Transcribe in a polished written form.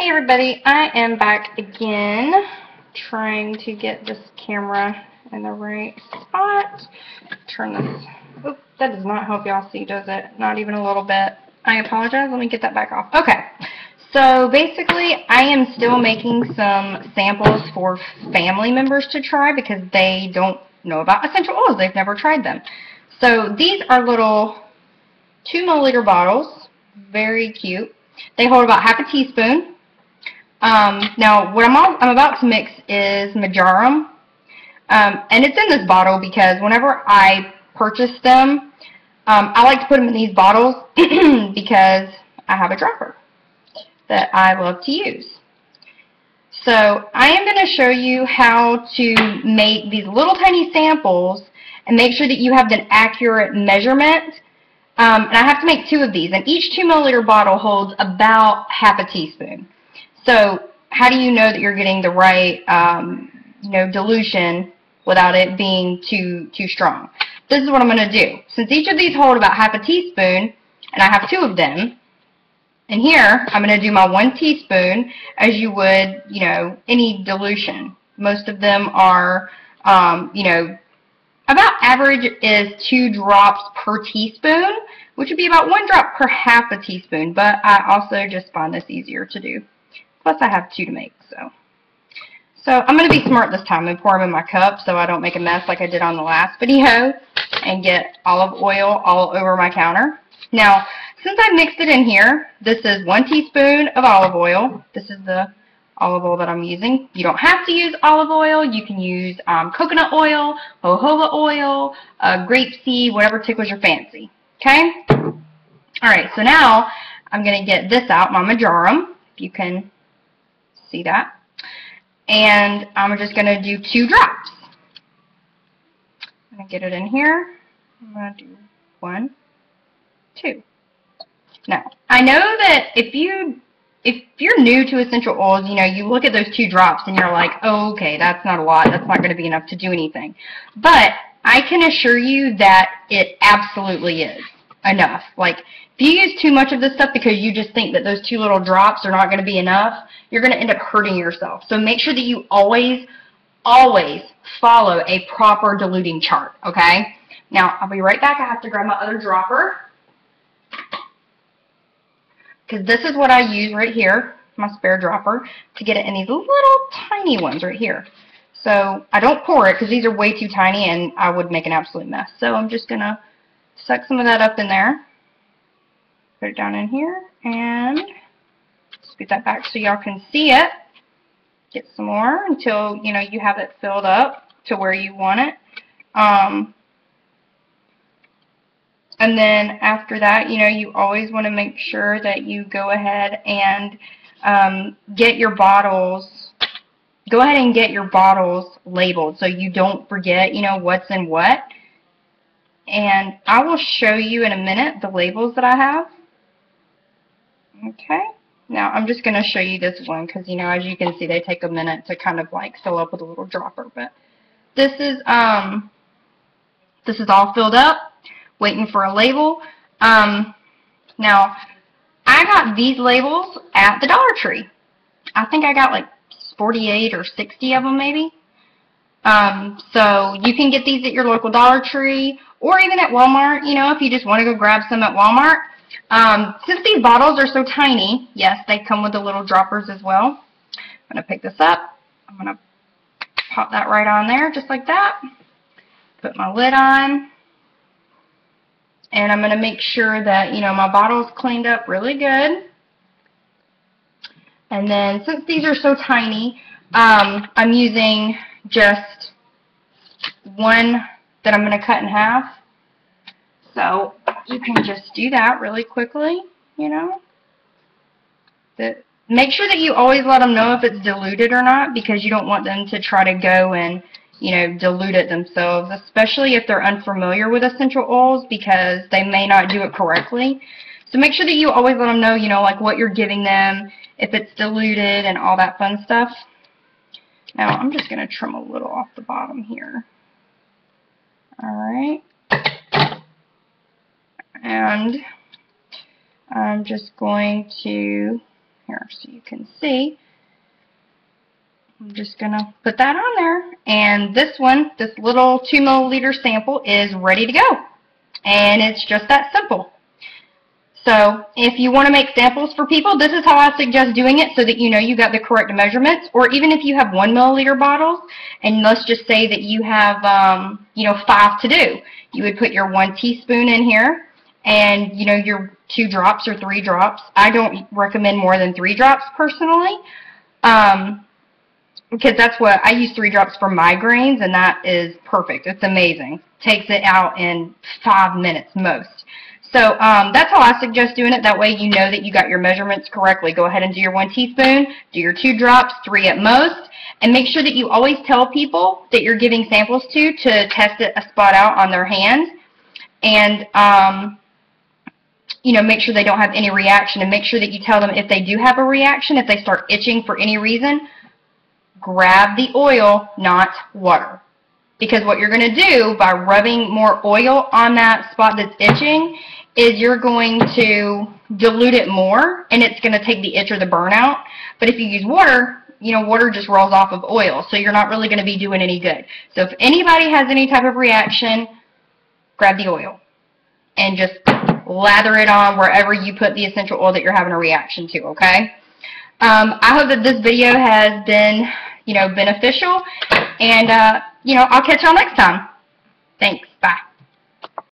Hey everybody, I am back again trying to get this camera in the right spot. Turn this. Oop, that does not help y'all see, does it? Not even a little bit. I apologize. Let me get that back off. Okay. So basically, I am still making some samples for family members to try because they don't know about essential oils. They've never tried them. So these are little 2 milliliter bottles. Very cute. They hold about half a teaspoon. Now, what I'm about to mix is marjoram, and it's in this bottle because whenever I purchase them, I like to put them in these bottles because I have a dropper that I love to use. So I am going to show you how to make these little tiny samples and make sure that you have an accurate measurement. And I have to make 2 of these, and each 2 milliliter bottle holds about half a teaspoon. So how do you know that you're getting the right dilution without it being too strong? This is what I'm going to do. Since each of these hold about half a teaspoon, and I have 2 of them, and here I'm going to do my 1 teaspoon as you would, any dilution. Most of them are, about average is 2 drops per teaspoon, which would be about 1 drop per half a teaspoon, but I also just find this easier to do. Plus I have 2 to make, so I'm going to be smart this time and pour them in my cup so I don't make a mess like I did on the last video and get olive oil all over my counter. Now, since I mixed it in here, this is 1 teaspoon of olive oil. This is the olive oil that I'm using. You don't have to use olive oil. You can use coconut oil, jojoba oil, grapeseed, whatever tickles your fancy. Okay? Alright, so now I'm going to get this out, my marjoram, if you can see that. And I'm just going to do 2 drops. I'm going to get it in here. I'm going to do 1, 2. Now, I know that if you're new to essential oils, you look at those 2 drops and you're like, oh, okay, that's not a lot. That's not going to be enough to do anything. But I can assure you that it absolutely is enough. Like, if you use too much of this stuff because you just think that those 2 little drops are not going to be enough, you're going to end up hurting yourself. So make sure that you always follow a proper diluting chart, okay? Now, I'll be right back. I have to grab my other dropper because this is what I use right here, my spare dropper, to get it in these little tiny ones right here. So I don't pour it because these are way too tiny and I would make an absolute mess. So I'm just going to suck some of that up in there. Put it down in here and scoot that back so y'all can see it. Get some more until you have it filled up to where you want it. And then after that, you always want to make sure that you go ahead and get your bottles. Go ahead and get your bottles labeled so you don't forget, what's in what. And I will show you in a minute the labels that I have. Okay, now I'm just going to show you this one because, as you can see, they take a minute to kind of like fill up with a little dropper. But this is all filled up, waiting for a label. Now, I got these labels at the Dollar Tree. I think I got like 48 or 60 of them maybe. So you can get these at your local Dollar Tree or even at Walmart, if you just want to go grab some at Walmart. Since these bottles are so tiny, yes, they come with the little droppers as well. I'm going to pick this up. I'm going to pop that right on there, just like that. Put my lid on. And I'm going to make sure that, my bottle's cleaned up really good. And then, since these are so tiny, I'm using just 1 that I'm going to cut in half. So you can just do that really quickly, Make sure that you always let them know if it's diluted or not because you don't want them to try to go and, dilute it themselves, especially if they're unfamiliar with essential oils because they may not do it correctly. So make sure that you always let them know, like what you're giving them, if it's diluted and all that fun stuff. Now I'm just going to trim a little off the bottom here. Alright. And I'm just going to, here so you can see. I'm just going to put that on there. And this one, this little 2 milliliter sample is ready to go. And it's just that simple. So if you want to make samples for people, this is how I suggest doing it so that you know you got the correct measurements. Or even if you have 1 milliliter bottles, and let's just say that you have, you know, 5 to do. You would put your 1 teaspoon in here and, you know, your 2 drops or 3 drops. I don't recommend more than 3 drops personally. Because that's what I use, 3 drops for migraines, and that is perfect. It's amazing. Takes it out in 5 minutes most. So that's how I suggest doing it. That way you know that you got your measurements correctly. Go ahead and do your 1 teaspoon, do your 2 drops, 3 at most, and make sure that you always tell people that you're giving samples to test a spot out on their hand. And you know, make sure they don't have any reaction, and make sure that you tell them if they do have a reaction, if they start itching for any reason, grab the oil, not water. Because what you're going to do by rubbing more oil on that spot that's itching is you're going to dilute it more, and it's going to take the itch or the burn out. But if you use water, you know, water just rolls off of oil, so you're not really going to be doing any good. So if anybody has any type of reaction, grab the oil and just lather it on wherever you put the essential oil that you're having a reaction to, okay? I hope that this video has been, you know, beneficial, and, you know, I'll catch y'all next time. Thanks.